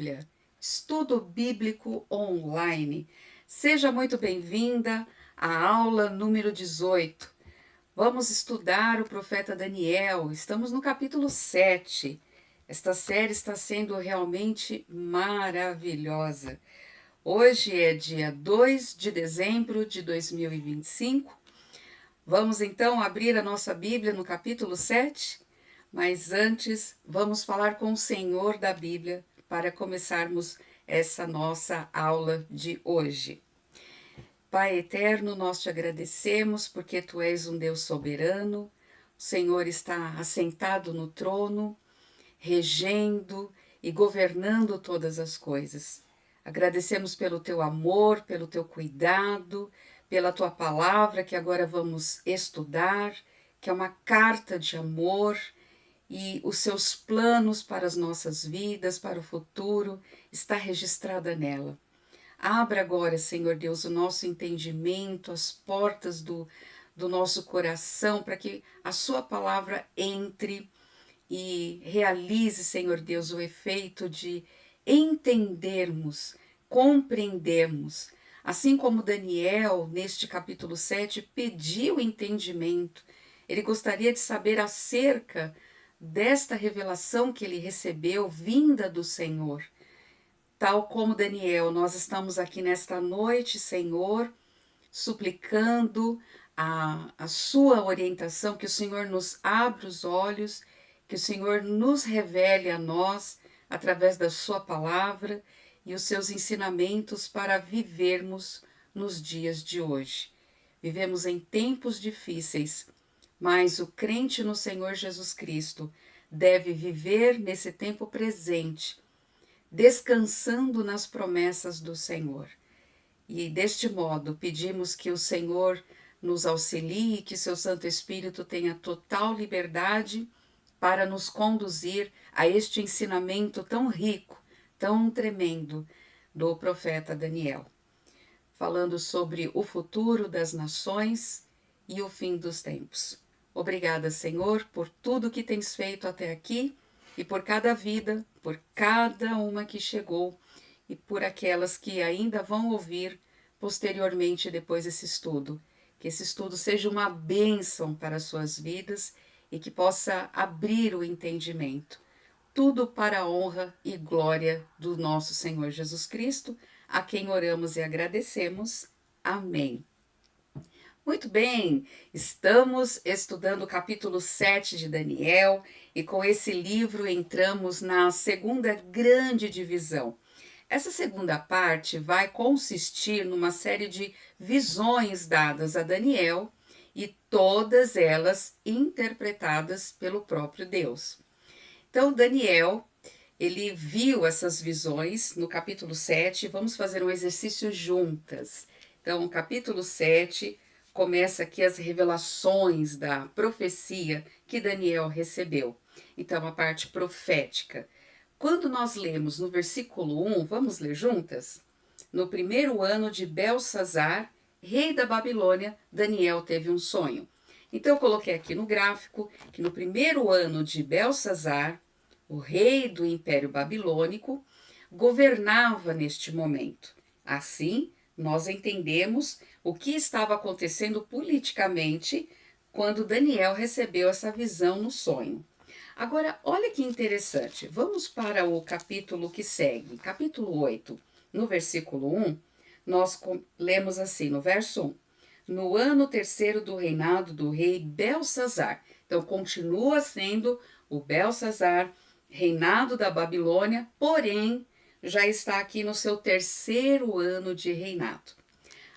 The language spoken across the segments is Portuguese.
Bíblia, estudo bíblico online. Seja muito bem-vinda à aula número 18. Vamos estudar o profeta Daniel. Estamos no capítulo 7. Esta série está sendo realmente maravilhosa. Hoje é dia 2 de dezembro de 2025. Vamos então abrir a nossa Bíblia no capítulo 7, mas antes vamos falar com o Senhor da Bíblia para começarmos essa nossa aula de hoje. Pai eterno, nós te agradecemos porque tu és um Deus soberano, o Senhor está assentado no trono, regendo e governando todas as coisas. Agradecemos pelo teu amor, pelo teu cuidado, pela tua palavra que agora vamos estudar, que é uma carta de amor e os seus planos para as nossas vidas, para o futuro, está registrada nela. Abra agora, Senhor Deus, o nosso entendimento, as portas do nosso coração, para que a sua palavra entre e realize, Senhor Deus, o efeito de entendermos, compreendermos. Assim como Daniel, neste capítulo 7, pediu entendimento, ele gostaria de saber acerca desta revelação que ele recebeu, vinda do Senhor. Tal como Daniel, nós estamos aqui nesta noite, Senhor, suplicando a sua orientação, que o Senhor nos abra os olhos, que o Senhor nos revele a nós, através da sua palavra e os seus ensinamentos para vivermos nos dias de hoje. Vivemos em tempos difíceis, mas o crente no Senhor Jesus Cristo deve viver nesse tempo presente, descansando nas promessas do Senhor. E deste modo pedimos que o Senhor nos auxilie, que seu Santo Espírito tenha total liberdade para nos conduzir a este ensinamento tão rico, tão tremendo do profeta Daniel, falando sobre o futuro das nações e o fim dos tempos. Obrigada, Senhor, por tudo que tens feito até aqui e por cada vida, por cada uma que chegou e por aquelas que ainda vão ouvir posteriormente depois desse estudo. Que esse estudo seja uma bênção para as suas vidas e que possa abrir o entendimento. Tudo para a honra e glória do nosso Senhor Jesus Cristo, a quem oramos e agradecemos. Amém. Muito bem, estamos estudando o capítulo 7 de Daniel e com esse livro entramos na segunda grande divisão. Essa segunda parte vai consistir numa série de visões dadas a Daniel e todas elas interpretadas pelo próprio Deus. Então, Daniel, ele viu essas visões no capítulo 7, vamos fazer um exercício juntas. Então, o capítulo 7 começa aqui as revelações da profecia que Daniel recebeu. Então, a parte profética. Quando nós lemos no versículo 1, vamos ler juntas? No primeiro ano de Belsazar, rei da Babilônia, Daniel teve um sonho. Então, eu coloquei aqui no gráfico que no primeiro ano de Belsazar, o rei do Império Babilônico, governava neste momento. Assim, nós entendemos o que estava acontecendo politicamente quando Daniel recebeu essa visão no sonho. Agora, olha que interessante. Vamos para o capítulo que segue, capítulo 8. No versículo 1, nós lemos assim, no verso 1. No ano terceiro do reinado do rei Belsazar. Então, continua sendo o Belsazar, reinado da Babilônia, porém, já está aqui no seu terceiro ano de reinado.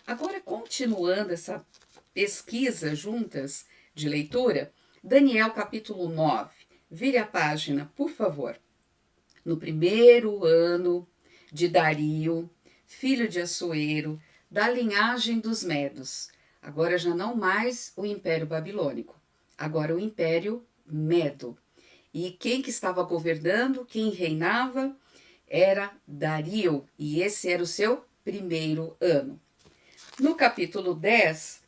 Agora, continuando essa pesquisa juntas de leitura, Daniel capítulo 9. Vire a página, por favor. No primeiro ano de Dario, filho de Assuero, da linhagem dos Medos. Agora já não mais o Império Babilônico, agora o Império Medo. E quem que estava governando, quem reinava, era Dario, e esse era o seu primeiro ano. No capítulo 10,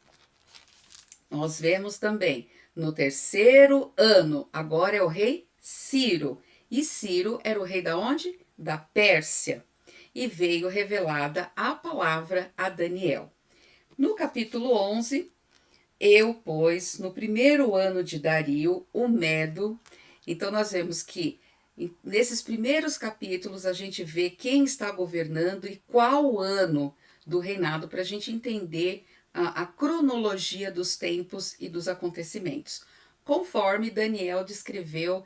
nós vemos também, no terceiro ano, agora é o rei Ciro. E Ciro era o rei da onde? da Pérsia, e veio revelada a palavra a Daniel. No capítulo 11, eu, pois, no primeiro ano de Dario, o Medo. Então nós vemos que nesses primeiros capítulos a gente vê quem está governando e qual o ano do reinado, para a gente entender a cronologia dos tempos e dos acontecimentos, conforme Daniel descreveu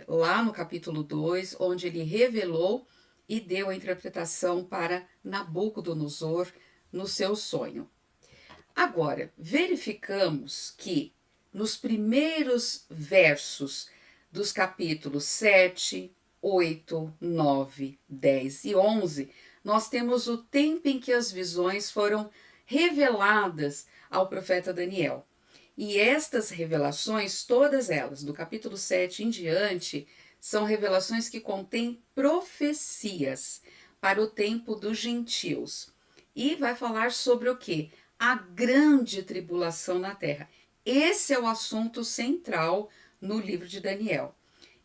lá no capítulo 2, onde ele revelou e deu a interpretação para Nabucodonosor no seu sonho. Agora, verificamos que nos primeiros versos dos capítulos 7, 8, 9, 10 e 11, nós temos o tempo em que as visões foram reveladas ao profeta Daniel. E estas revelações, todas elas, do capítulo 7 em diante, são revelações que contêm profecias para o tempo dos gentios. E vai falar sobre o quê? A grande tribulação na terra. Esse é o assunto central no livro de Daniel.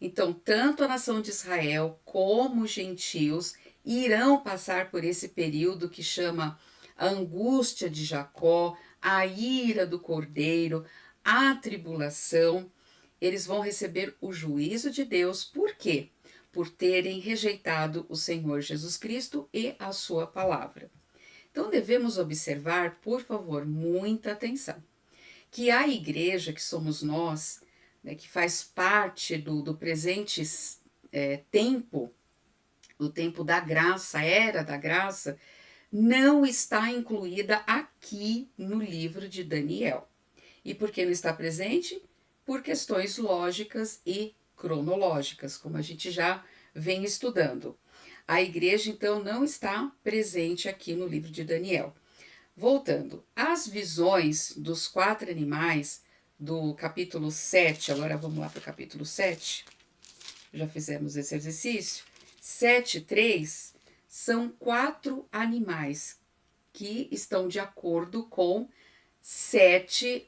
Então, tanto a nação de Israel como os gentios irão passar por esse período que chama a angústia de Jacó, a ira do cordeiro, a tribulação. Eles vão receber o juízo de Deus. Por quê? Por terem rejeitado o Senhor Jesus Cristo e a sua palavra. Então devemos observar, por favor, muita atenção, que a igreja, que somos nós, né, que faz parte do presente tempo, o tempo da graça, era da graça, não está incluída aqui no livro de Daniel. E por que não está presente? Por questões lógicas e cronológicas, como a gente já vem estudando. A igreja, então, não está presente aqui no livro de Daniel. Voltando, as visões dos 4 animais do capítulo 7, agora vamos lá para o capítulo 7, já fizemos esse exercício. 7:3 são 4 animais que estão de acordo com 7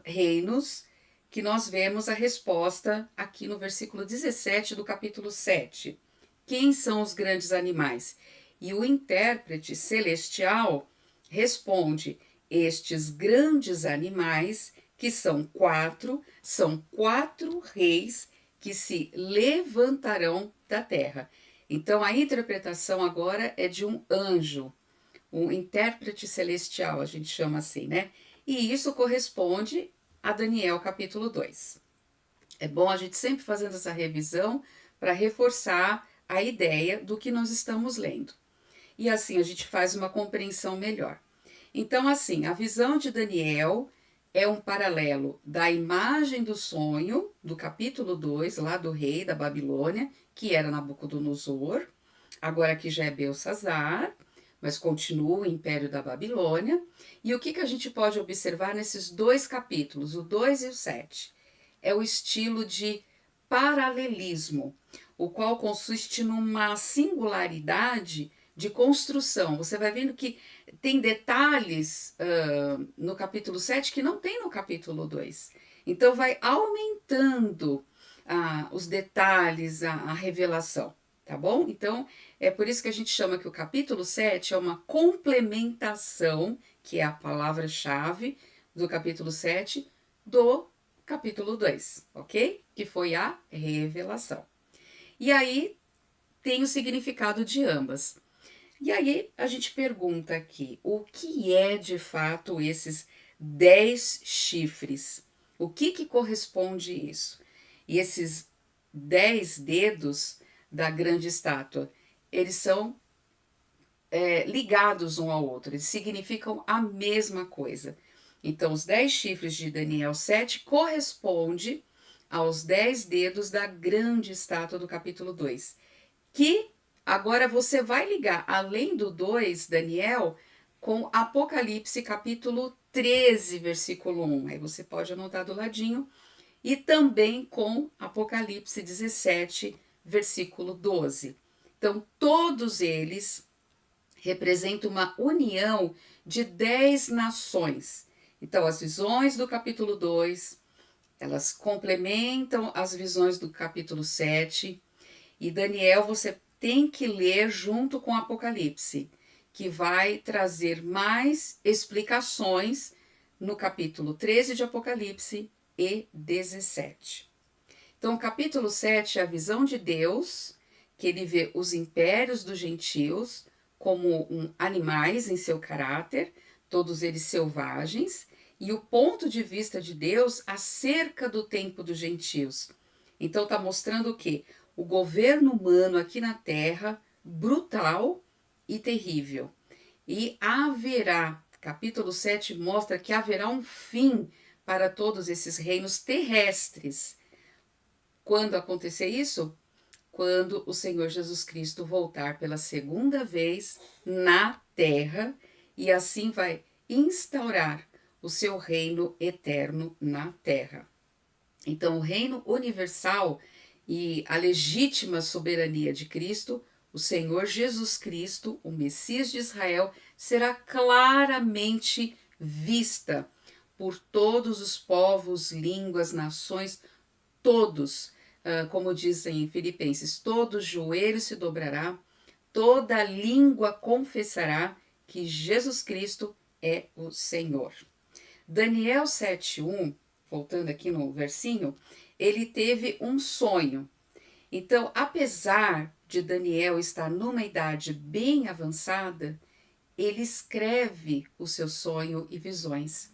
reinos, que nós vemos a resposta aqui no versículo 17 do capítulo 7. Quem são os grandes animais? E o intérprete celestial responde: estes grandes animais, que são 4 reis que se levantarão da terra. Então a interpretação agora é de um anjo, um intérprete celestial, a gente chama assim, né? E isso corresponde a Daniel capítulo 2. É bom a gente sempre fazendo essa revisão para reforçar a ideia do que nós estamos lendo. E assim a gente faz uma compreensão melhor. Então, assim, a visão de Daniel é um paralelo da imagem do sonho, do capítulo 2, lá do rei da Babilônia, que era Nabucodonosor, agora que já é Belsazar, mas continua o império da Babilônia. E o que a gente pode observar nesses 2 capítulos, o 2 e o 7? É o estilo de paralelismo, o qual consiste numa singularidade de construção. Você vai vendo que tem detalhes no capítulo 7 que não tem no capítulo 2. Então vai aumentando os detalhes, a revelação, tá bom? Então é por isso que a gente chama que o capítulo 7 é uma complementação, que é a palavra-chave do capítulo 7, do capítulo 2, ok? Que foi a revelação. E aí tem o significado de ambas. E aí a gente pergunta aqui, o que é de fato esses 10 chifres? O que corresponde isso? E esses 10 dedos da grande estátua, eles são ligados um ao outro, eles significam a mesma coisa. Então, os 10 chifres de Daniel 7 corresponde aos 10 dedos da grande estátua do capítulo 2, que agora você vai ligar, além do 2, Daniel, com Apocalipse capítulo 13, versículo 1. Aí você pode anotar do ladinho. E também com Apocalipse 17, versículo 12. Então, todos eles representam uma união de 10 nações. Então, as visões do capítulo 2, elas complementam as visões do capítulo 7. E Daniel, você tem que ler junto com Apocalipse, que vai trazer mais explicações no capítulo 13 de Apocalipse e 17. Então, o capítulo 7 é a visão de Deus, que ele vê os impérios dos gentios como animais em seu caráter, todos eles selvagens, e o ponto de vista de Deus acerca do tempo dos gentios. Então, está mostrando o quê? O governo humano aqui na Terra, brutal e terrível. E haverá, capítulo 7 mostra que haverá um fim para todos esses reinos terrestres. Quando acontecer isso? Quando o Senhor Jesus Cristo voltar pela segunda vez na Terra e assim vai instaurar o seu reino eterno na Terra. Então, o reino universal e a legítima soberania de Cristo, o Senhor Jesus Cristo, o Messias de Israel, será claramente vista por todos os povos, línguas, nações, todos, como dizem em Filipenses, todo joelho se dobrará, toda língua confessará que Jesus Cristo é o Senhor. Daniel 7:1, voltando aqui no versinho, ele teve um sonho. Então, apesar de Daniel estar numa idade bem avançada, ele escreve o seu sonho e visões.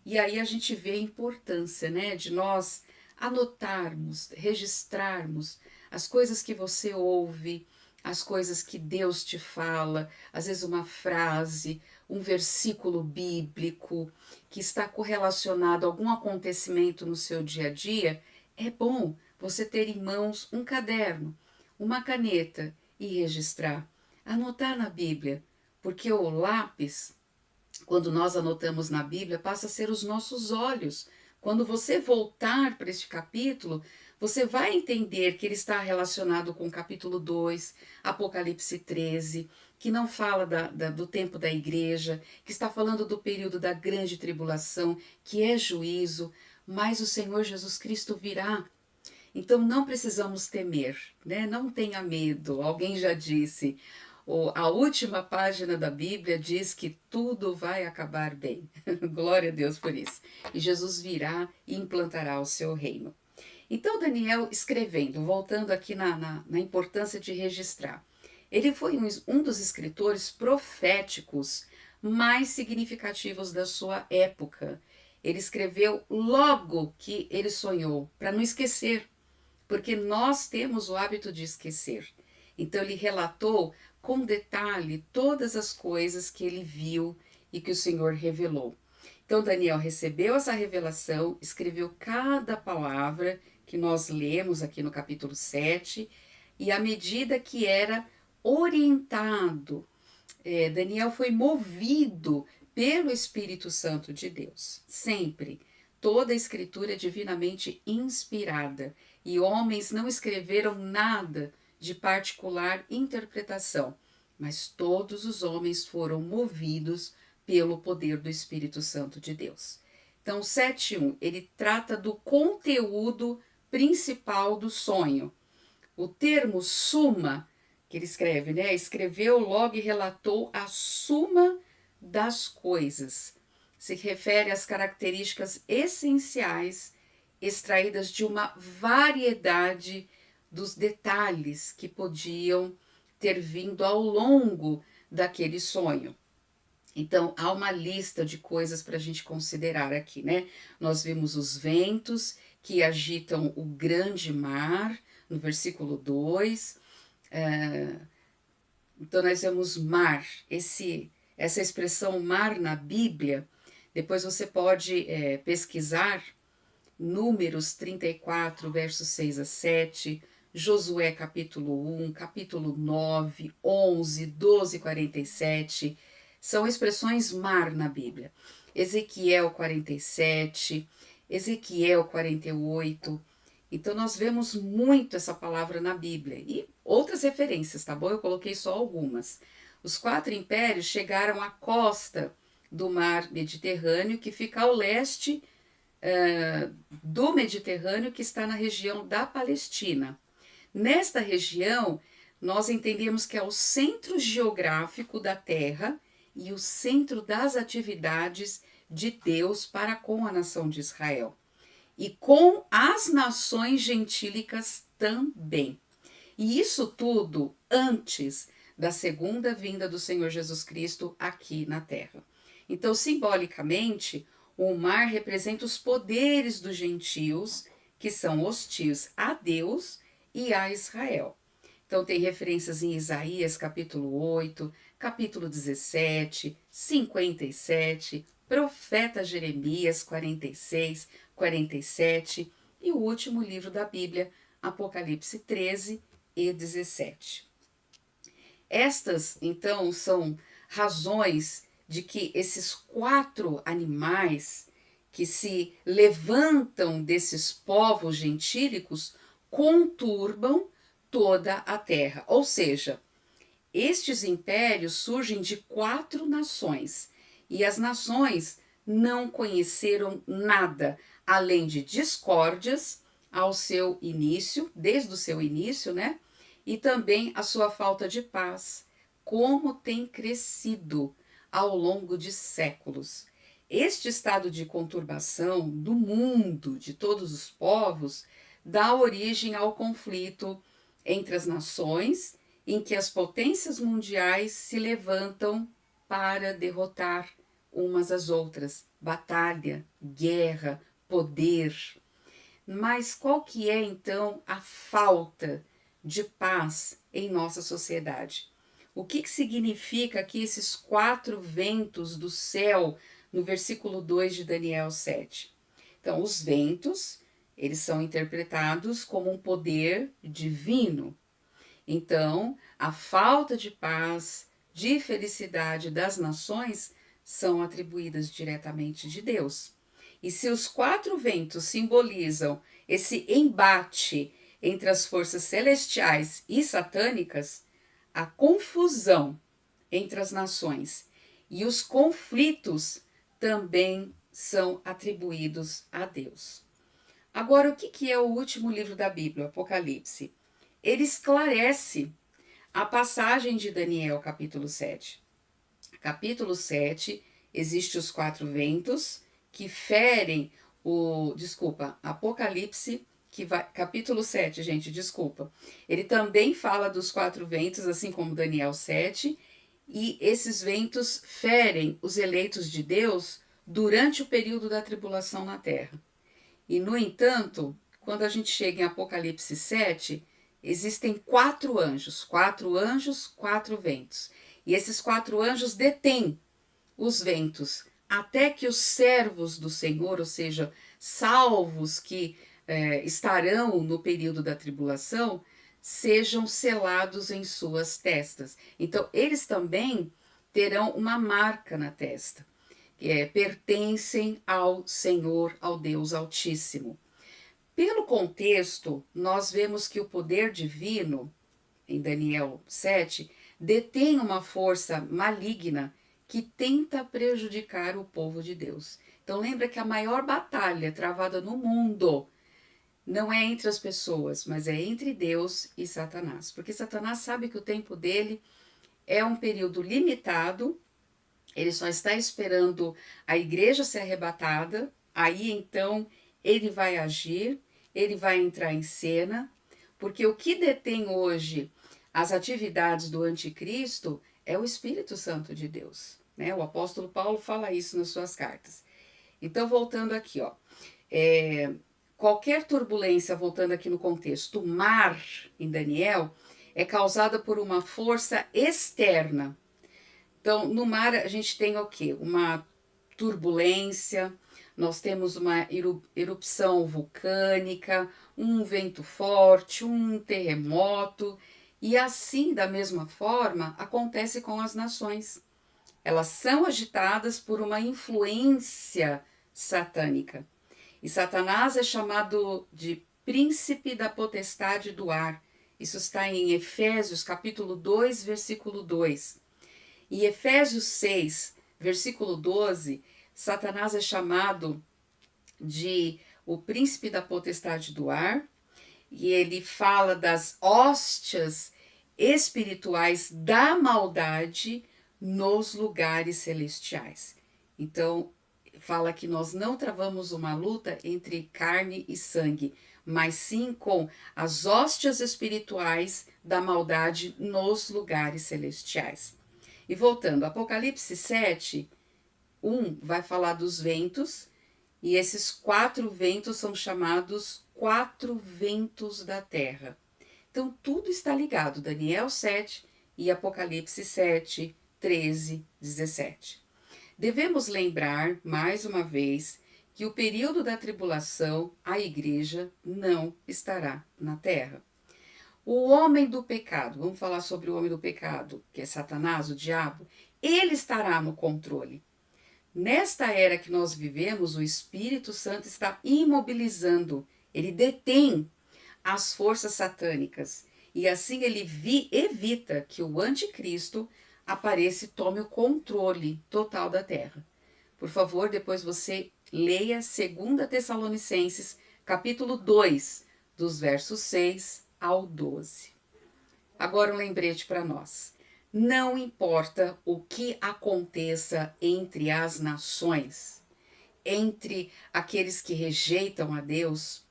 E aí a gente vê a importância, né, de nós anotarmos, registrarmos as coisas que você ouve, as coisas que Deus te fala, às vezes uma frase, um versículo bíblico que está correlacionado a algum acontecimento no seu dia a dia. É bom você ter em mãos um caderno, uma caneta e registrar, anotar na Bíblia, porque o lápis, quando nós anotamos na Bíblia, passa a ser os nossos olhos. Quando você voltar para este capítulo, você vai entender que ele está relacionado com o capítulo 2, Apocalipse 13, que não fala do tempo da igreja, que está falando do período da grande tribulação, que é juízo, mas o Senhor Jesus Cristo virá. Então não precisamos temer, né? Não tenha medo. Alguém já disse, a última página da Bíblia diz que tudo vai acabar bem. Glória a Deus por isso. E Jesus virá e implantará o seu reino. Então Daniel escrevendo, voltando aqui na importância de registrar, ele foi um dos escritores proféticos mais significativos da sua época. Ele escreveu logo que ele sonhou, para não esquecer, porque nós temos o hábito de esquecer. Então ele relatou com detalhe todas as coisas que ele viu e que o Senhor revelou. Então Daniel recebeu essa revelação, escreveu cada palavra que nós lemos aqui no capítulo 7, e à medida que era orientado, Daniel foi movido pelo Espírito Santo de Deus, sempre. Toda a escritura é divinamente inspirada, e homens não escreveram nada de particular interpretação, mas todos os homens foram movidos pelo poder do Espírito Santo de Deus. Então, 7:1, ele trata do conteúdo principal do sonho. O termo suma, que ele escreve, né? Escreveu logo e relatou a suma das coisas. Se refere às características essenciais extraídas de uma variedade dos detalhes que podiam ter vindo ao longo daquele sonho. Então, há uma lista de coisas para a gente considerar aqui, né? Nós vimos os ventos que agitam o grande mar, no versículo 2. Então, nós vemos mar, essa expressão mar na Bíblia. Depois você pode pesquisar Números 34, versos 6 a 7, Josué capítulo 1, capítulo 9, 11, 12, 47, são expressões mar na Bíblia. Ezequiel 47, Ezequiel 48. Então nós vemos muito essa palavra na Bíblia. E outras referências, tá bom? Eu coloquei só algumas. Os 4 impérios chegaram à costa do mar Mediterrâneo, que fica ao leste do Mediterrâneo, que está na região da Palestina. Nesta região, nós entendemos que é o centro geográfico da Terra e o centro das atividades de Deus para com a nação de Israel e com as nações gentílicas também. E isso tudo antes da segunda vinda do Senhor Jesus Cristo aqui na Terra. Então, simbolicamente, o mar representa os poderes dos gentios que são hostis a Deus e a Israel. Então, tem referências em Isaías capítulo 8, capítulo 17, 57, profeta Jeremias 46, 47 e o último livro da Bíblia, Apocalipse 13 e 17. Estas, então, são razões de que esses 4 animais que se levantam desses povos gentílicos conturbam toda a terra. Ou seja, estes impérios surgem de 4 nações e as nações não conheceram nada além de discórdias ao seu início, desde o seu início, né? E também a sua falta de paz, como tem crescido ao longo de séculos. Este estado de conturbação do mundo, de todos os povos, dá origem ao conflito entre as nações, em que as potências mundiais se levantam para derrotar umas às outras. Batalha, guerra, poder. Mas qual que é então a falta de paz em nossa sociedade? O que significa aqui esses 4 ventos do céu no versículo 2 de Daniel 7? Então, os ventos, eles são interpretados como um poder divino. Então, a falta de paz, de felicidade das nações são atribuídas diretamente de Deus. E se os 4 ventos simbolizam esse embate entre as forças celestiais e satânicas, a confusão entre as nações e os conflitos também são atribuídos a Deus. Agora, o que é o último livro da Bíblia, Apocalipse? Ele esclarece a passagem de Daniel, capítulo 7. Capítulo 7, existe os 4 ventos que ferem Apocalipse, capítulo 7, gente, desculpa. Ele também fala dos 4 ventos, assim como Daniel 7, e esses ventos ferem os eleitos de Deus durante o período da tribulação na terra. E, no entanto, quando a gente chega em Apocalipse 7, existem 4 anjos, 4 ventos. E esses 4 anjos detêm os ventos, até que os servos do Senhor, ou seja, salvos que estarão no período da tribulação, sejam selados em suas testas. Então, eles também terão uma marca na testa. Pertencem ao Senhor, ao Deus Altíssimo. Pelo contexto, nós vemos que o poder divino, em Daniel 7, detém uma força maligna que tenta prejudicar o povo de Deus. Então lembra que a maior batalha travada no mundo não é entre as pessoas, mas é entre Deus e Satanás. Porque Satanás sabe que o tempo dele é um período limitado, ele só está esperando a igreja ser arrebatada, aí então ele vai agir, ele vai entrar em cena, porque o que detém hoje as atividades do anticristo é o Espírito Santo de Deus, né? O apóstolo Paulo fala isso nas suas cartas. Então, voltando aqui, qualquer turbulência, voltando aqui no contexto, o mar em Daniel é causada por uma força externa. Então, no mar a gente tem o quê? Uma turbulência, nós temos uma erupção vulcânica, um vento forte, um terremoto, e assim, da mesma forma, acontece com as nações. Elas são agitadas por uma influência satânica. E Satanás é chamado de príncipe da potestade do ar. Isso está em Efésios, capítulo 2, versículo 2. Em Efésios 6, versículo 12, Satanás é chamado de o príncipe da potestade do ar, e ele fala das hóstias espirituais da maldade nos lugares celestiais. Então, fala que nós não travamos uma luta entre carne e sangue, mas sim com as hóstias espirituais da maldade nos lugares celestiais. E voltando, Apocalipse 7, 1 vai falar dos ventos, e esses 4 ventos são chamados 4 ventos da terra. Então, tudo está ligado, Daniel 7 e Apocalipse 7, 13, 17. Devemos lembrar, mais uma vez, que o período da tribulação, a igreja não estará na terra. O homem do pecado, vamos falar sobre o homem do pecado, que é Satanás, o diabo, ele estará no controle. Nesta era que nós vivemos, o Espírito Santo está imobilizando, ele detém as forças satânicas e assim ele evita que o anticristo apareça e tome o controle total da terra. Por favor, depois você leia 2 Tessalonicenses, capítulo 2, dos versos 6 ao 12. Agora um lembrete para nós. Não importa o que aconteça entre as nações, entre aqueles que rejeitam a Deus,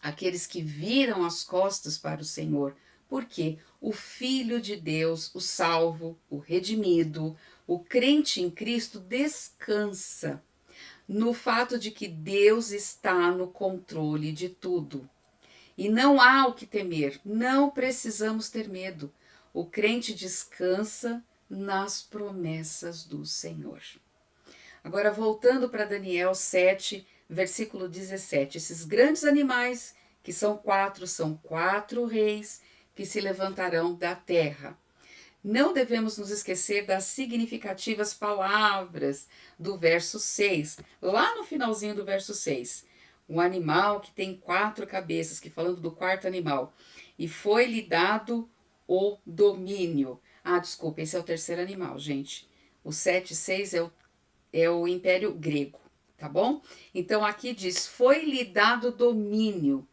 aqueles que viram as costas para o Senhor, porque o Filho de Deus, o salvo, o redimido, o crente em Cristo descansa no fato de que Deus está no controle de tudo. E não há o que temer, não precisamos ter medo. O crente descansa nas promessas do Senhor. Agora, voltando para Daniel 7, versículo 17. Esses grandes animais, que são 4 reis que se levantarão da terra. Não devemos nos esquecer das significativas palavras do verso 6, lá no finalzinho do verso 6. Um animal que tem 4 cabeças, que falando do quarto animal. E foi-lhe dado o domínio. Ah, desculpa, esse é o terceiro animal, gente. O 7,6 é o Império Grego, tá bom? Então aqui diz, foi-lhe dado domínio.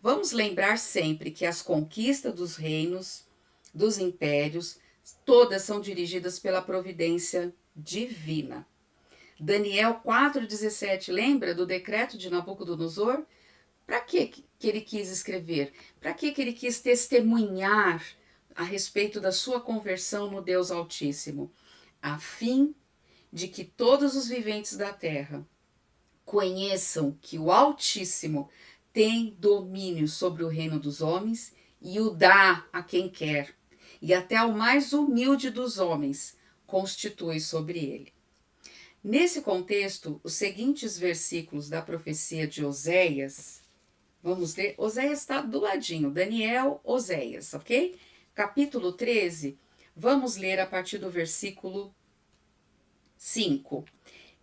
Vamos lembrar sempre que as conquistas dos reinos, dos impérios, todas são dirigidas pela providência divina. Daniel 4,17, lembra do decreto de Nabucodonosor? Para que ele quis escrever? Para que ele quis testemunhar a respeito da sua conversão no Deus Altíssimo? A fim de que todos os viventes da terra conheçam que o Altíssimo tem domínio sobre o reino dos homens e o dá a quem quer, e até ao mais humilde dos homens constitui sobre ele. Nesse contexto, os seguintes versículos da profecia de Oséias, vamos ler, Oséias está do ladinho, Daniel, Oséias, ok? Capítulo 13, vamos ler a partir do versículo 5.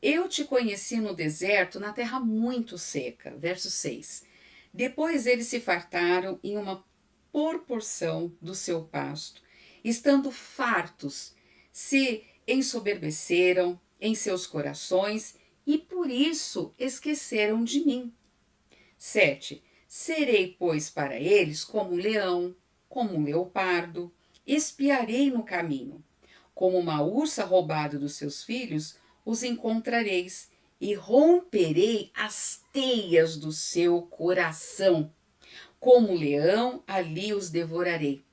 Eu te conheci no deserto, na terra muito seca, verso 6. Depois eles se fartaram em uma proporção do seu pasto, estando fartos, se ensoberbeceram em seus corações e por isso esqueceram de mim. 7. Serei, pois, para eles como um leão, como um leopardo, espiarei no caminho. Como uma ursa roubada dos seus filhos, os encontrareis e romperei as teias do seu coração. Como um leão, ali os devorarei,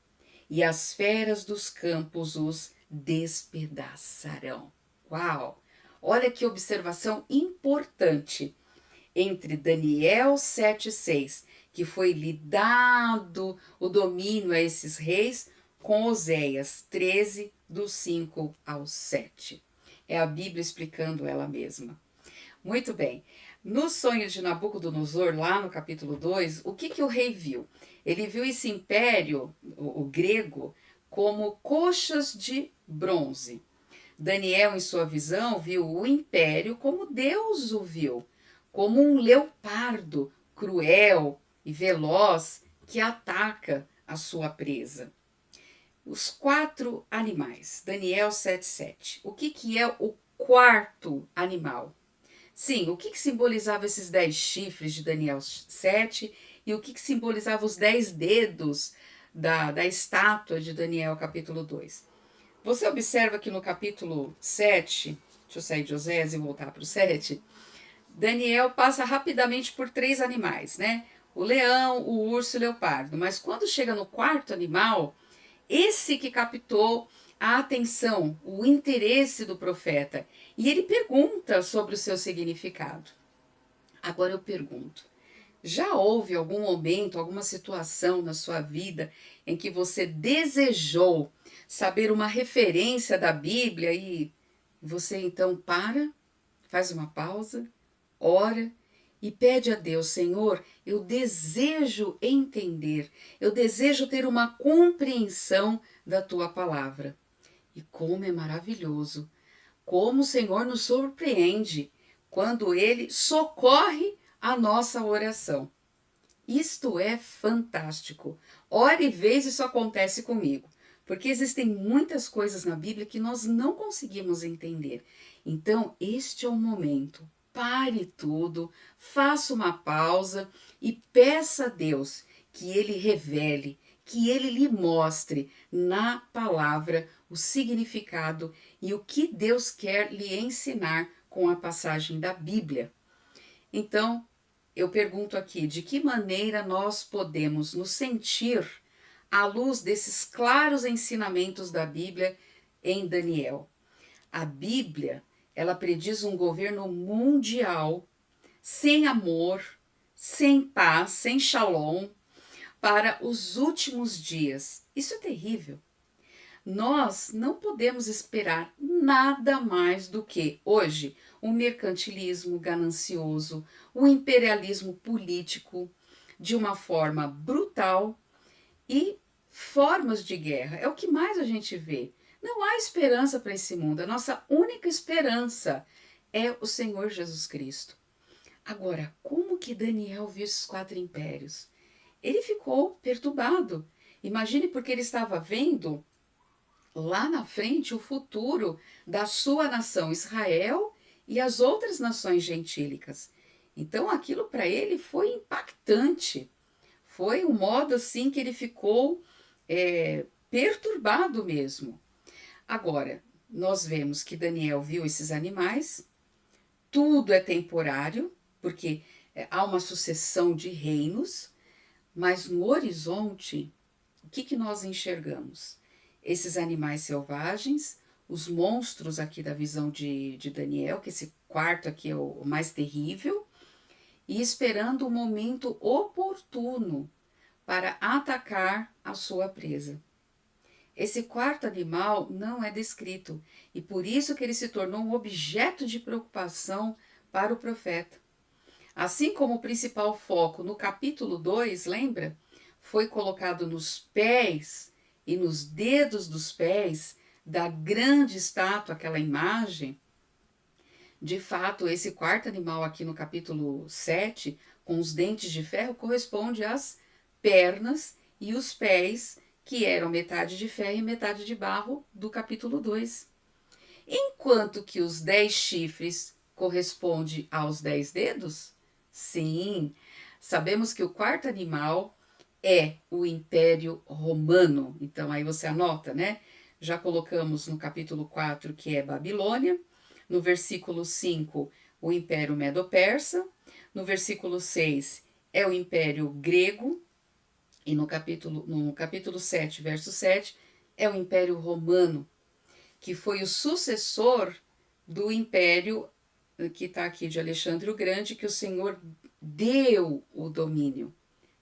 e as feras dos campos os despedaçarão. Uau! Olha que observação importante entre Daniel 7,6, que foi lhe dado o domínio a esses reis, com Oséias 13, do 5 ao 7. É a Bíblia explicando ela mesma. Muito bem. No sonho de Nabucodonosor, lá no capítulo 2, o que o rei viu? Ele viu esse império, o grego, como coxas de bronze. Daniel, em sua visão, viu o império como Deus o viu, como um leopardo cruel e veloz que ataca a sua presa. Os 4 animais, Daniel 7,7. O que é o quarto animal? Sim, o que simbolizava esses 10 chifres de Daniel 7 e o que simbolizava os 10 dedos da estátua de Daniel, capítulo 2. Você observa que no capítulo 7, deixa eu sair de Osés e voltar para o 7, Daniel passa rapidamente por 3 animais, né? O leão, o urso e o leopardo. Mas quando chega no quarto animal, esse que captou a atenção, o interesse do profeta. E ele pergunta sobre o seu significado. Agora eu pergunto: já houve algum momento, alguma situação na sua vida em que você desejou saber uma referência da Bíblia e você então para, faz uma pausa, ora e pede a Deus: Senhor, eu desejo entender, eu desejo ter uma compreensão da tua palavra. E como é maravilhoso, como o Senhor nos surpreende quando ele socorre a nossa oração. Isto é fantástico. Ora e vez isso acontece comigo, porque existem muitas coisas na Bíblia que nós não conseguimos entender. Então, este é o momento. Pare tudo, faça uma pausa e peça a Deus que Ele revele, que Ele lhe mostre na palavra o significado e o que Deus quer lhe ensinar com a passagem da Bíblia. Então, eu pergunto aqui, de que maneira nós podemos nos sentir à luz desses claros ensinamentos da Bíblia em Daniel? A Bíblia, ela prediz um governo mundial sem amor, sem paz, sem shalom para os últimos dias. Isso é terrível. Nós não podemos esperar nada mais do que, hoje, o mercantilismo ganancioso, o imperialismo político, de uma forma brutal e formas de guerra. É o que mais a gente vê. Não há esperança para esse mundo. A nossa única esperança é o Senhor Jesus Cristo. Agora, como que Daniel viu esses 4 impérios? Ele ficou perturbado. Imagine, porque ele estava vendo lá na frente o futuro da sua nação Israel e as outras nações gentílicas. Então aquilo para ele foi impactante. Foi um modo assim que ele ficou perturbado mesmo. Agora, nós vemos que Daniel viu esses animais, tudo é temporário, porque há uma sucessão de reinos, mas no horizonte, o que nós enxergamos? Esses animais selvagens, os monstros aqui da visão de Daniel, que esse quarto aqui é o mais terrível, e esperando o momento oportuno para atacar a sua presa. Esse quarto animal não é descrito, e por isso que ele se tornou um objeto de preocupação para o profeta. Assim como o principal foco no capítulo 2, lembra? Foi colocado nos pés e nos dedos dos pés da grande estátua, aquela imagem. De fato, esse quarto animal aqui no capítulo 7, com os dentes de ferro, corresponde às pernas e os pés, que eram metade de ferro e metade de barro, do capítulo 2. Enquanto que os 10 chifres corresponde aos 10 dedos? Sim, sabemos que o quarto animal é o Império Romano. Então aí você anota, né? Já colocamos no capítulo 4 que é Babilônia, no versículo 5 o Império Medo-Persa, no versículo 6 é o Império Grego, e no capítulo 7, verso 7, é o Império Romano, que foi o sucessor do Império que está aqui de Alexandre o Grande, que o Senhor deu o domínio,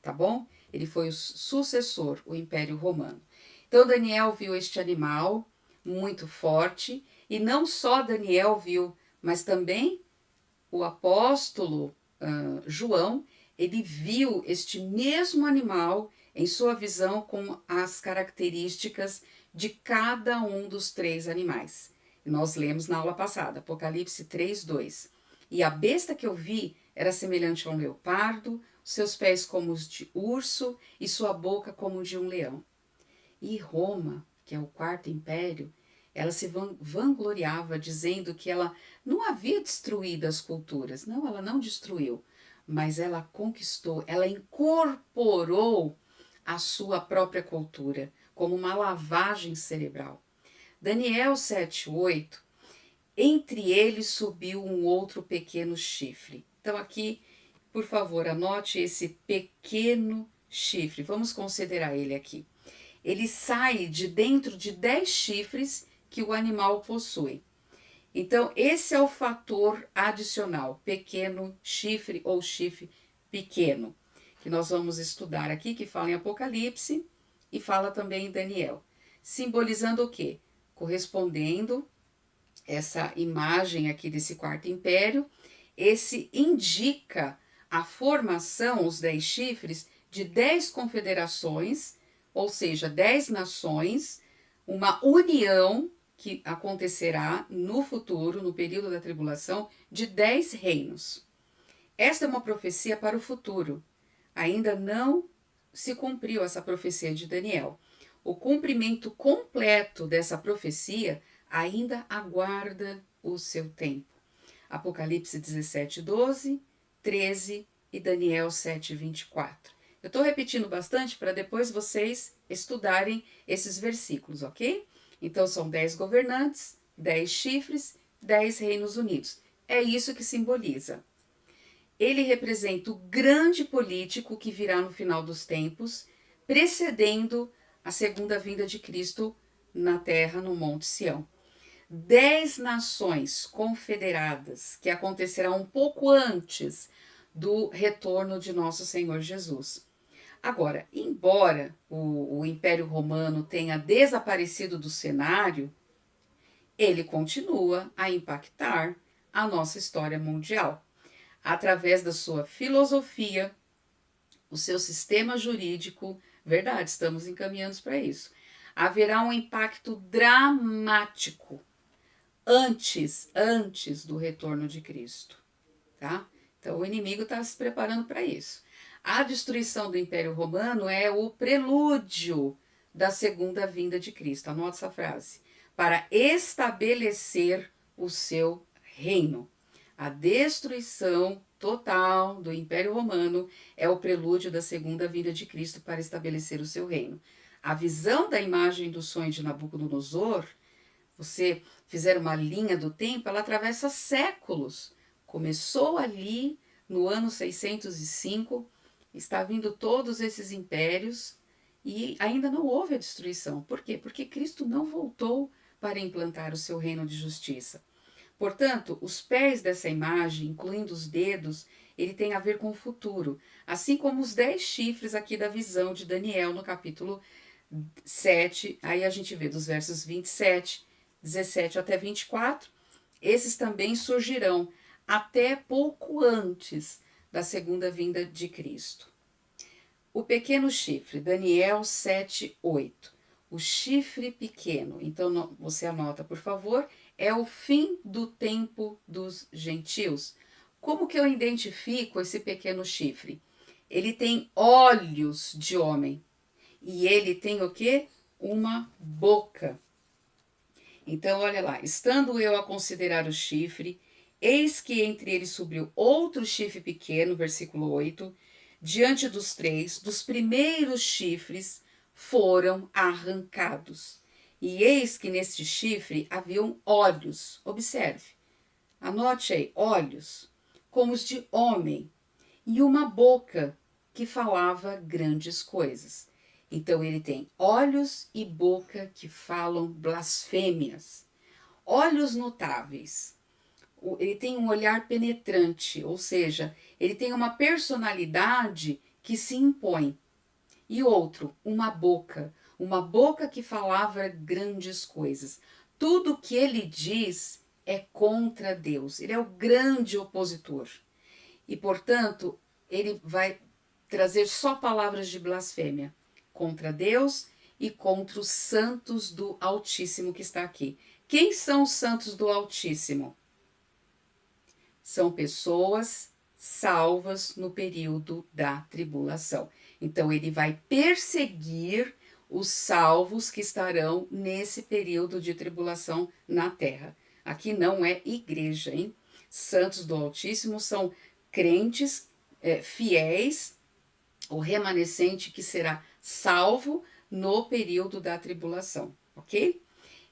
tá bom? Ele foi o sucessor, o Império Romano. Então Daniel viu este animal muito forte, e não só Daniel viu, mas também o apóstolo João, ele viu este mesmo animal em sua visão com as características de cada um dos 3 animais. Nós lemos na aula passada, Apocalipse 3:2. E a besta que eu vi era semelhante a um leopardo, seus pés como os de urso e sua boca como de um leão. E Roma, que é o quarto império, ela se vangloriava dizendo que ela não havia destruído as culturas. Não, ela não destruiu, mas ela conquistou, ela incorporou a sua própria cultura, como uma lavagem cerebral. Daniel 7:8, entre eles subiu um outro pequeno chifre. Então aqui, por favor, anote esse pequeno chifre. Vamos considerar ele aqui. Ele sai de dentro de 10 chifres que o animal possui. Então, esse é o fator adicional, pequeno chifre ou chifre pequeno, que nós vamos estudar aqui, que fala em Apocalipse e fala também em Daniel. Simbolizando o quê? Correspondendo essa imagem aqui desse quarto império, esse indica a formação, os 10 chifres, de 10 confederações, ou seja, 10 nações, uma união que acontecerá no futuro, no período da tribulação, de 10 reinos. Esta é uma profecia para o futuro. Ainda não se cumpriu essa profecia de Daniel. O cumprimento completo dessa profecia ainda aguarda o seu tempo. Apocalipse 17:12, 13 e Daniel 7:24. Eu estou repetindo bastante para depois vocês estudarem esses versículos, ok? Então são 10 governantes, 10 chifres, 10 reinos unidos. É isso que simboliza. Ele representa o grande político que virá no final dos tempos, precedendo a segunda vinda de Cristo na terra, no Monte Sião. 10 nações confederadas, que acontecerá um pouco antes do retorno de nosso Senhor Jesus. Agora, embora o Império Romano tenha desaparecido do cenário, ele continua a impactar a nossa história mundial, através da sua filosofia, o seu sistema jurídico. Verdade, estamos encaminhando para isso. Haverá um impacto dramático antes do retorno de Cristo, tá? Então o inimigo está se preparando para isso. A destruição do Império Romano é o prelúdio da segunda vinda de Cristo. Anota essa frase. Para estabelecer o seu reino. A destruição total do Império Romano é o prelúdio da segunda vinda de Cristo para estabelecer o seu reino. A visão da imagem do sonho de Nabucodonosor, você fizer uma linha do tempo, ela atravessa séculos. Começou ali no ano 605, está vindo todos esses impérios e ainda não houve a destruição. Por quê? Porque Cristo não voltou para implantar o seu reino de justiça. Portanto, os pés dessa imagem, incluindo os dedos, ele tem a ver com o futuro, assim como os 10 chifres aqui da visão de Daniel no capítulo 7, aí a gente vê dos versos 27, 17 até 24, esses também surgirão até pouco antes da segunda vinda de Cristo. O pequeno chifre, Daniel 7:8. O chifre pequeno, então você anota, por favor, é o fim do tempo dos gentios. Como que eu identifico esse pequeno chifre? Ele tem olhos de homem e ele tem o quê? Uma boca. Então, olha lá, estando eu a considerar o chifre, eis que entre eles subiu outro chifre pequeno, versículo 8, diante dos 3, dos primeiros chifres foram arrancados. E eis que neste chifre haviam olhos, observe, anote aí, olhos, como os de homem, e uma boca que falava grandes coisas. Então ele tem olhos e boca que falam blasfêmias, olhos notáveis. Ele tem um olhar penetrante, ou seja, ele tem uma personalidade que se impõe. E outro, uma boca que falava grandes coisas. Tudo que ele diz é contra Deus, ele é o grande opositor. E, portanto, ele vai trazer só palavras de blasfêmia contra Deus e contra os santos do Altíssimo que está aqui. Quem são os santos do Altíssimo? São pessoas salvas no período da tribulação. Então, ele vai perseguir os salvos que estarão nesse período de tribulação na terra. Aqui não é igreja, hein? Santos do Altíssimo são crentes fiéis, o remanescente que será salvo no período da tribulação, ok?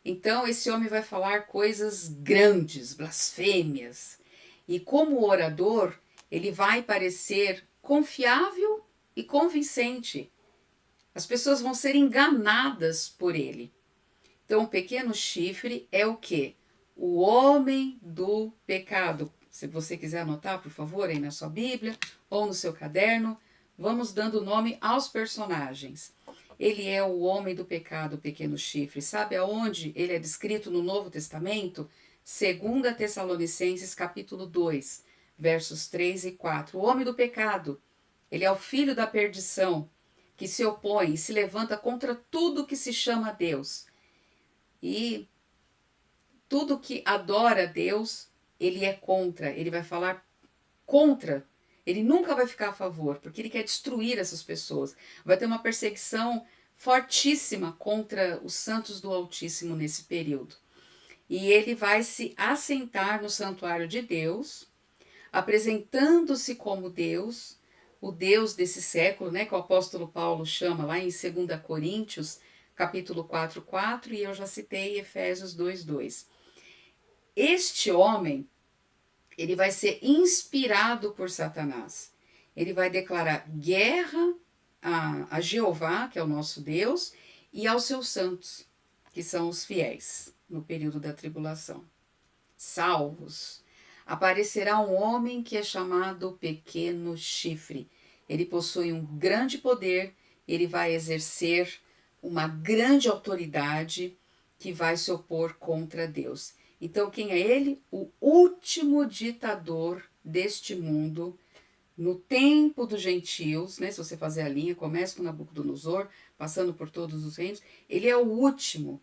Então, esse homem vai falar coisas grandes, blasfêmias. E como orador, ele vai parecer confiável e convincente. As pessoas vão ser enganadas por ele. Então, o pequeno chifre é o quê? O homem do pecado. Se você quiser anotar, por favor, aí na sua Bíblia ou no seu caderno, vamos dando nome aos personagens. Ele é o homem do pecado, o pequeno chifre. Sabe aonde ele é descrito no Novo Testamento? 2 Tessalonicenses capítulo 2, versos 3 e 4. O homem do pecado, ele é o filho da perdição, que se opõe e se levanta contra tudo que se chama Deus. E tudo que adora a Deus, ele é contra, ele vai falar contra. Ele nunca vai ficar a favor, porque ele quer destruir essas pessoas. Vai ter uma perseguição fortíssima contra os santos do Altíssimo nesse período. E ele vai se assentar no santuário de Deus, apresentando-se como Deus, o Deus desse século, né, que o apóstolo Paulo chama lá em 2 Coríntios, capítulo 4:4, e eu já citei Efésios 2:2. Este homem, ele vai ser inspirado por Satanás. Ele vai declarar guerra a Jeová, que é o nosso Deus, e aos seus santos, que são os fiéis, no período da tribulação. Salvos. Aparecerá um homem que é chamado Pequeno Chifre. Ele possui um grande poder, ele vai exercer uma grande autoridade que vai se opor contra Deus. Então, quem é ele? O último ditador deste mundo, no tempo dos gentios, né? Se você fazer a linha, começa com Nabucodonosor, passando por todos os reinos, ele é o último.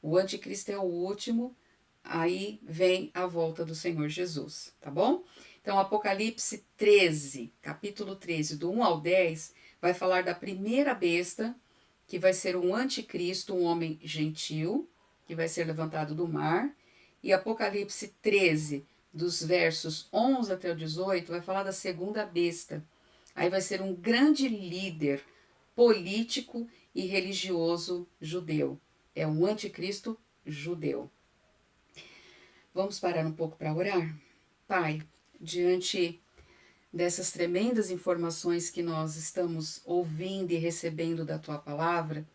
O anticristo é o último, aí vem a volta do Senhor Jesus, tá bom? Então, Apocalipse 13, capítulo 13, do 1 ao 10, vai falar da primeira besta, que vai ser um anticristo, um homem gentil, que vai ser levantado do mar. E Apocalipse 13, dos versos 11 até o 18, vai falar da segunda besta. Aí vai ser um grande líder político e religioso judeu. É um anticristo judeu. Vamos parar um pouco para orar? Pai, diante dessas tremendas informações que nós estamos ouvindo e recebendo da Tua palavra,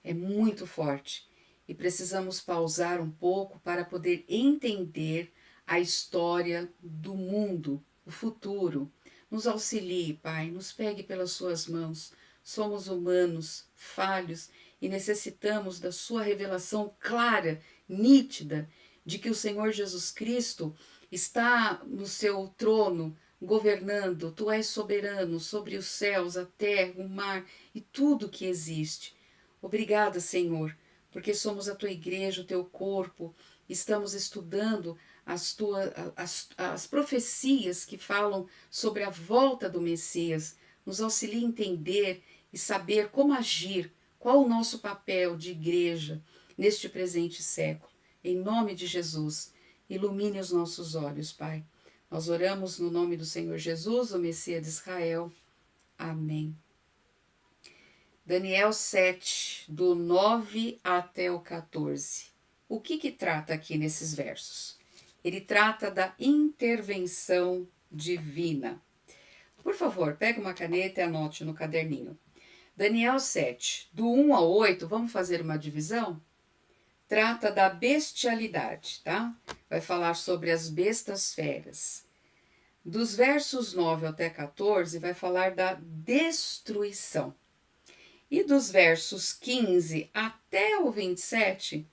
é muito forte e precisamos pausar um pouco para poder entender a história do mundo, o futuro. Nos auxilie, Pai, nos pegue pelas Suas mãos. Somos humanos, falhos e necessitamos da Sua revelação clara, nítida, de que o Senhor Jesus Cristo está no seu trono, governando. Tu és soberano sobre os céus, a terra, o mar e tudo que existe. Obrigada, Senhor, porque somos a Tua igreja, o Teu corpo, estamos estudando as profecias que falam sobre a volta do Messias. Nos auxilie a entender e saber como agir, qual o nosso papel de igreja neste presente século. Em nome de Jesus, ilumine os nossos olhos, Pai. Nós oramos no nome do Senhor Jesus, o Messias de Israel. Amém. Daniel 7, do 9 até o 14. O que trata aqui nesses versos? Ele trata da intervenção divina. Por favor, pegue uma caneta e anote no caderninho. Daniel 7, do 1 ao 8, vamos fazer uma divisão? Trata da bestialidade, tá? Vai falar sobre as bestas feras. Dos versos 9 até 14, vai falar da destruição. E dos versos 15 até o 27,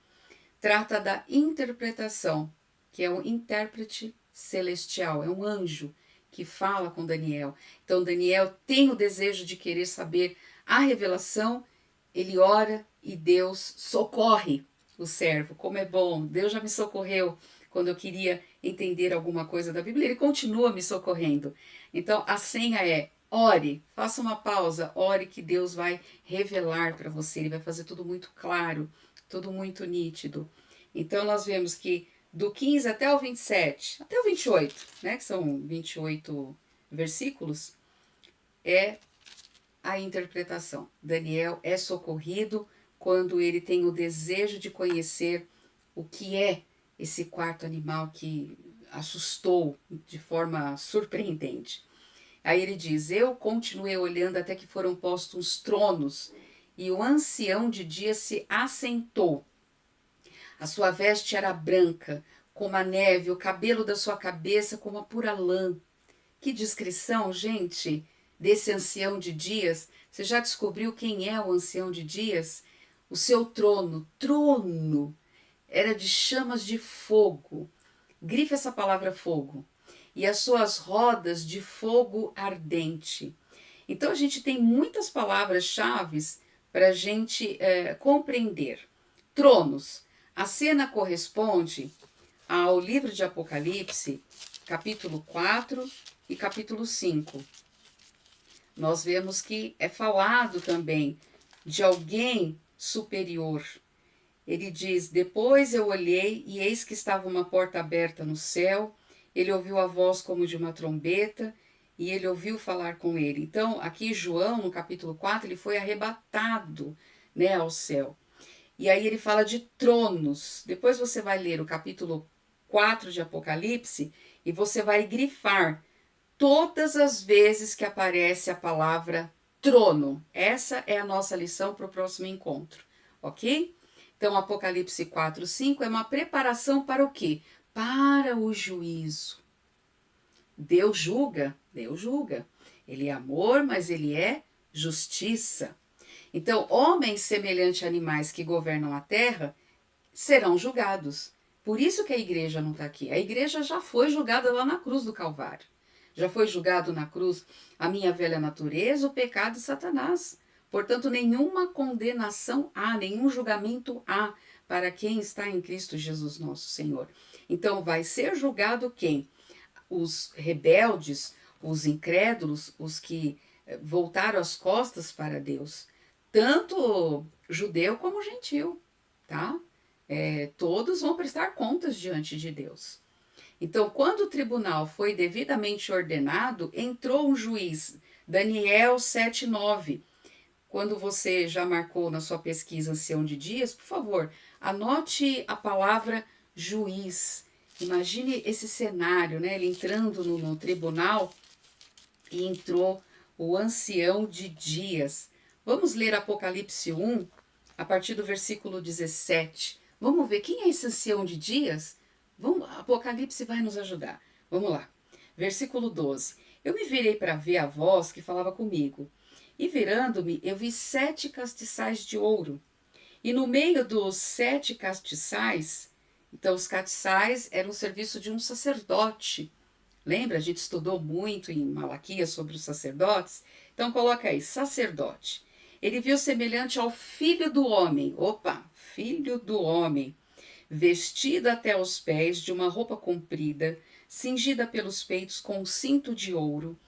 trata da interpretação, que é o intérprete celestial, é um anjo que fala com Daniel. Então, Daniel tem o desejo de querer saber a revelação, ele ora e Deus socorre o servo. Como é bom, Deus já me socorreu quando eu queria entender alguma coisa da Bíblia, ele continua me socorrendo. Então, a senha é: ore, faça uma pausa, ore que Deus vai revelar para você, ele vai fazer tudo muito claro, tudo muito nítido. Então nós vemos que do 15 até o 27, até o 28, né, que são 28 versículos, é a interpretação. Daniel é socorrido quando ele tem o desejo de conhecer o que é esse quarto animal que assustou de forma surpreendente. Aí ele diz: eu continuei olhando até que foram postos tronos, e o ancião de dia se assentou. A sua veste era branca, como a neve, o cabelo da sua cabeça como a pura lã. Que descrição, gente, desse ancião de dias. Você já descobriu quem é o ancião de dias? O seu trono, era de chamas de fogo. Grife essa palavra fogo. E as suas rodas de fogo ardente. Então a gente tem muitas palavras-chave para a gente compreender. Tronos. A cena corresponde ao livro de Apocalipse, capítulo 4 e capítulo 5. Nós vemos que é falado também de alguém superior. Ele diz: depois eu olhei e eis que estava uma porta aberta no céu. Ele ouviu a voz como de uma trombeta e ele ouviu falar com ele. Então, aqui João, no capítulo 4, ele foi arrebatado, né, ao céu. E aí ele fala de tronos. Depois você vai ler o capítulo 4 de Apocalipse e você vai grifar todas as vezes que aparece a palavra trono. Essa é a nossa lição para o próximo encontro, ok? Então, Apocalipse 4, 5 é uma preparação para o quê? Para o juízo. Deus julga. Ele é amor, mas ele é justiça. Então, homens semelhantes a animais que governam a terra serão julgados. Por isso que a igreja não está aqui. A igreja já foi julgada lá na cruz do Calvário. Já foi julgado na cruz a minha velha natureza, o pecado e Satanás. Portanto, nenhuma condenação há, nenhum julgamento há para quem está em Cristo Jesus nosso Senhor. Então, vai ser julgado quem? Os rebeldes, os incrédulos, os que voltaram as costas para Deus. Tanto judeu como gentil, tá? Todos vão prestar contas diante de Deus. Então, quando o tribunal foi devidamente ordenado, entrou um juiz, Daniel 7:9. Quando você já marcou na sua pesquisa ancião de dias, por favor, anote a palavra juiz. Imagine esse cenário, né? Ele entrando no tribunal e entrou o ancião de dias. Vamos ler Apocalipse 1, a partir do versículo 17. Vamos ver quem é esse ancião de dias? Apocalipse vai nos ajudar. Vamos lá. Versículo 12. Eu me virei para ver a voz que falava comigo. E virando-me, eu vi 7 castiçais de ouro. E no meio dos 7 castiçais, então os castiçais eram o serviço de um sacerdote. Lembra? A gente estudou muito em Malaquias sobre os sacerdotes. Então coloca aí, sacerdote. Ele viu semelhante ao filho do homem. Opa, filho do homem. Vestido até os pés de uma roupa comprida, cingida pelos peitos com um cinto de ouro.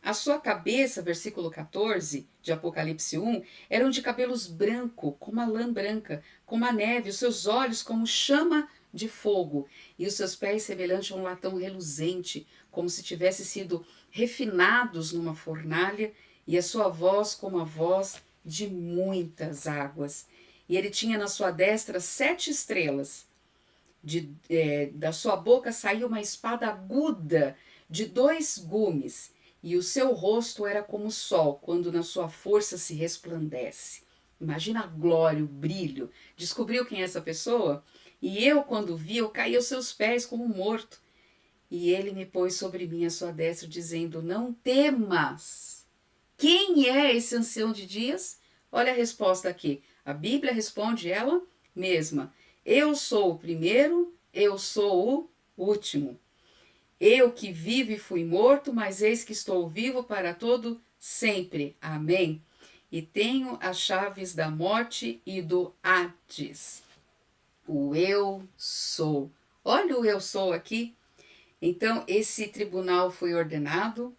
A sua cabeça, versículo 14 de Apocalipse 1, eram de cabelos branco, como a lã branca, como a neve, os seus olhos como chama de fogo, e os seus pés semelhante a um latão reluzente, como se tivessem sido refinados numa fornalha, e a sua voz como a voz de muitas águas. E ele tinha na sua destra 7 estrelas. Da sua boca saiu uma espada aguda de 2 gumes, e o seu rosto era como o sol, quando na sua força se resplandece. Imagina a glória, o brilho. Descobriu quem é essa pessoa? E eu, quando vi, eu caí aos seus pés como morto. E ele me pôs sobre mim a sua destra, dizendo: não temas. Quem é esse ancião de dias? Olha a resposta aqui. A Bíblia responde ela mesma. Eu sou o primeiro, eu sou o último. Eu que vivo e fui morto, mas eis que estou vivo para todo sempre. Amém. E tenho as chaves da morte e do Hades. O eu sou. Olha o eu sou aqui. Então, esse tribunal foi ordenado,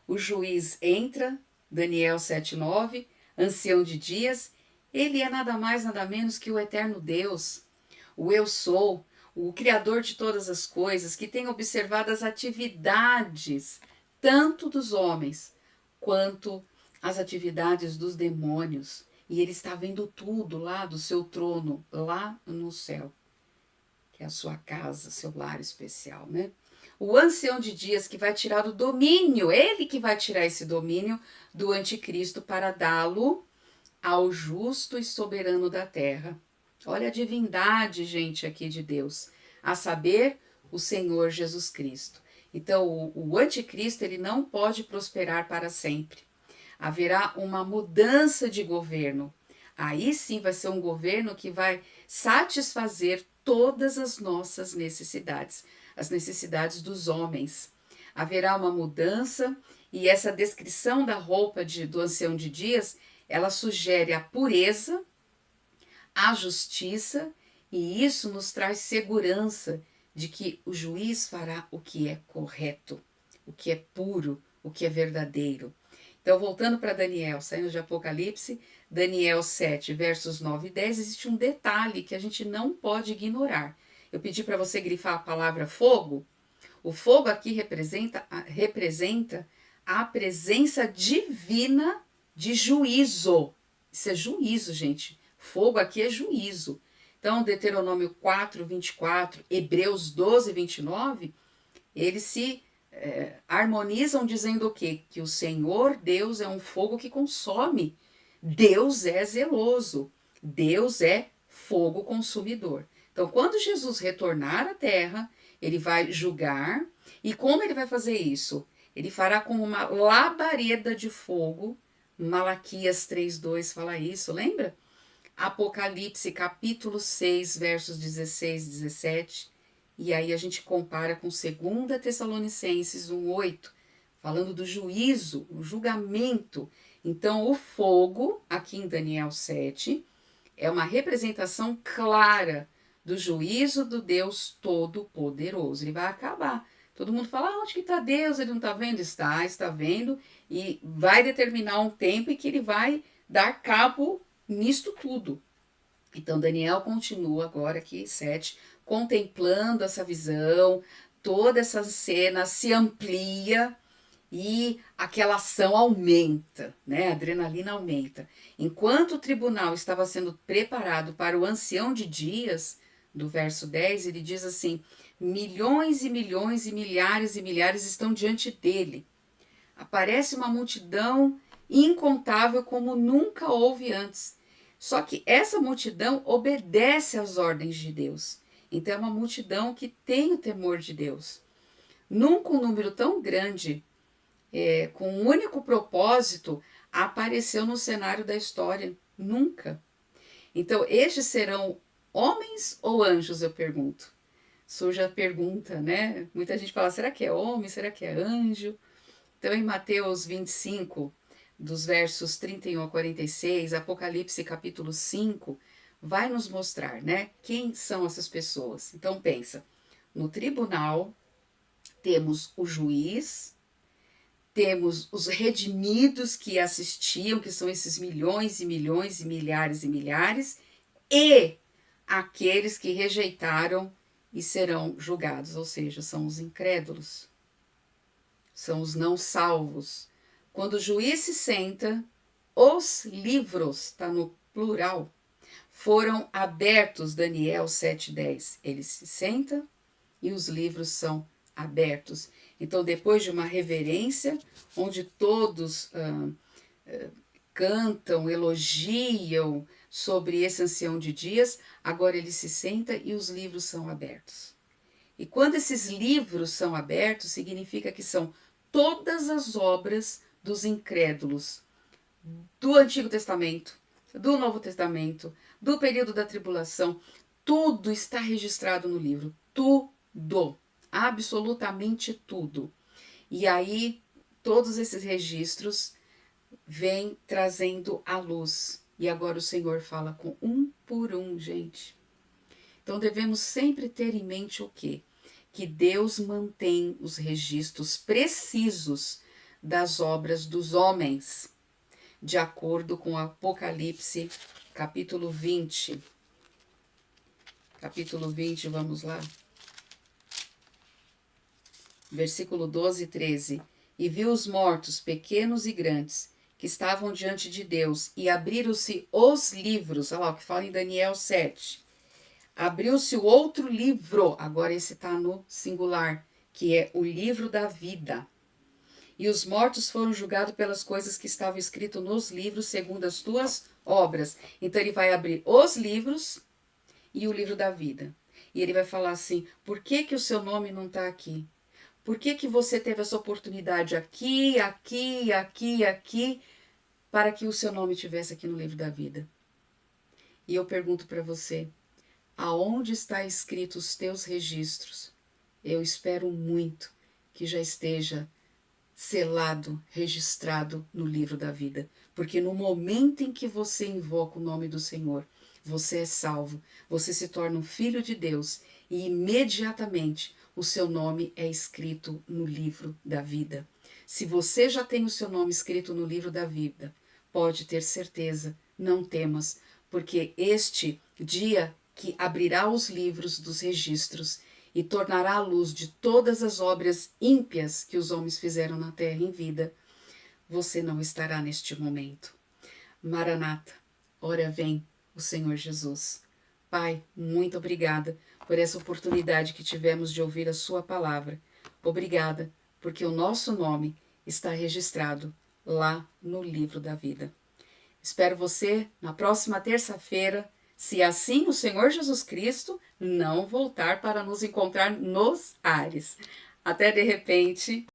o juiz entra, Daniel 7:9, ancião de dias, ele é nada mais, nada menos que o eterno Deus, o eu sou, o Criador de todas as coisas, que tem observado as atividades, tanto dos homens, quanto as atividades dos demônios, e ele está vendo tudo lá do seu trono, lá no céu, que é a sua casa, seu lar especial, né? O ancião de dias que vai tirar o domínio, ele que vai tirar esse domínio do anticristo para dá-lo ao justo e soberano da terra. Olha a divindade, gente, aqui de Deus, a saber, o Senhor Jesus Cristo. Então, o anticristo, ele não pode prosperar para sempre. Haverá uma mudança de governo. Aí sim vai ser um governo que vai satisfazer todas as nossas necessidades, as necessidades dos homens. Haverá uma mudança e essa descrição da roupa do ancião de dias, ela sugere a pureza, a justiça, e isso nos traz segurança de que o juiz fará o que é correto, o que é puro, o que é verdadeiro. Então, voltando para Daniel, saindo de Apocalipse, Daniel 7, versos 9 e 10, existe um detalhe que a gente não pode ignorar. Eu pedi para você grifar a palavra fogo. O fogo aqui representa a presença divina de juízo. Isso é juízo, gente. Fogo aqui é juízo. Então, Deuteronômio 4, 24, Hebreus 12, 29, eles se harmonizam dizendo o quê? Que o Senhor Deus é um fogo que consome. Deus é zeloso. Deus é fogo consumidor. Então, quando Jesus retornar à terra, ele vai julgar. E como ele vai fazer isso? Ele fará com uma labareda de fogo. Malaquias 3:2 fala isso, lembra? Apocalipse capítulo 6, versos 16 e 17. E aí a gente compara com 2 Tessalonicenses 1:8, falando do juízo, o julgamento. Então, o fogo, aqui em Daniel 7, é uma representação clara do juízo do Deus Todo-Poderoso. Ele vai acabar. Todo mundo fala, onde que está Deus? Ele não está vendo? Está vendo, e vai determinar um tempo em que ele vai dar cabo nisto tudo. Então, Daniel continua agora aqui, 7, contemplando essa visão, toda essa cena se amplia e aquela ação aumenta, né? A adrenalina aumenta. Enquanto o tribunal estava sendo preparado para o ancião de dias, do verso 10, ele diz assim: milhões e milhões e milhares estão diante dele. Aparece uma multidão incontável como nunca houve antes. Só que essa multidão obedece às ordens de Deus. Então é uma multidão que tem o temor de Deus. Nunca um número tão grande, com um único propósito, apareceu no cenário da história. Nunca. Então, estes serão homens ou anjos, eu pergunto. Surge a pergunta, né? Muita gente fala, será que é homem? Será que é anjo? Então, em Mateus 25, dos versos 31 a 46, Apocalipse capítulo 5, vai nos mostrar, né, quem são essas pessoas. Então, pensa, no tribunal temos o juiz, temos os redimidos que assistiam, que são esses milhões e milhões e milhares, e aqueles que rejeitaram e serão julgados, ou seja, são os incrédulos, são os não salvos. Quando o juiz se senta, os livros, está no plural, foram abertos, Daniel 7:10. Ele se senta e os livros são abertos. Então, depois de uma reverência, onde todos cantam, elogiam sobre esse ancião de dias, agora ele se senta e os livros são abertos. E quando esses livros são abertos, significa que são todas as obras dos incrédulos do Antigo Testamento, do Novo Testamento, do período da tribulação, tudo está registrado no livro, tudo, absolutamente tudo. E aí, todos esses registros vêm trazendo à luz. E agora o Senhor fala com um por um, gente. Então devemos sempre ter em mente o quê? Que Deus mantém os registros precisos das obras dos homens, de acordo com Apocalipse, capítulo 20. Capítulo 20, vamos lá. Versículo 12 e 13. E viu os mortos, pequenos e grandes, que estavam diante de Deus, e abriram-se os livros, olha lá o que fala em Daniel 7. Abriu-se o outro livro, agora esse está no singular, que é o livro da vida. E os mortos foram julgados pelas coisas que estavam escritas nos livros, segundo as tuas obras. Então ele vai abrir os livros e o livro da vida. E ele vai falar assim: por que que o seu nome não está aqui? Por que que você teve essa oportunidade aqui, aqui, aqui, aqui, para que o seu nome estivesse aqui no livro da vida? E eu pergunto para você: aonde está escrito os teus registros? Eu espero muito que já esteja selado, registrado no livro da vida. Porque no momento em que você invoca o nome do Senhor, você é salvo, você se torna um filho de Deus e imediatamente o seu nome é escrito no livro da vida. Se você já tem o seu nome escrito no livro da vida, pode ter certeza, não temas, porque este dia que abrirá os livros dos registros e tornará a luz de todas as obras ímpias que os homens fizeram na terra em vida, você não estará neste momento. Maranata, ora vem o Senhor Jesus. Pai, muito obrigada por essa oportunidade que tivemos de ouvir a sua palavra. Obrigada, porque o nosso nome está registrado lá no livro da vida. Espero você na próxima terça-feira, se assim o Senhor Jesus Cristo não voltar para nos encontrar nos ares. Até de repente.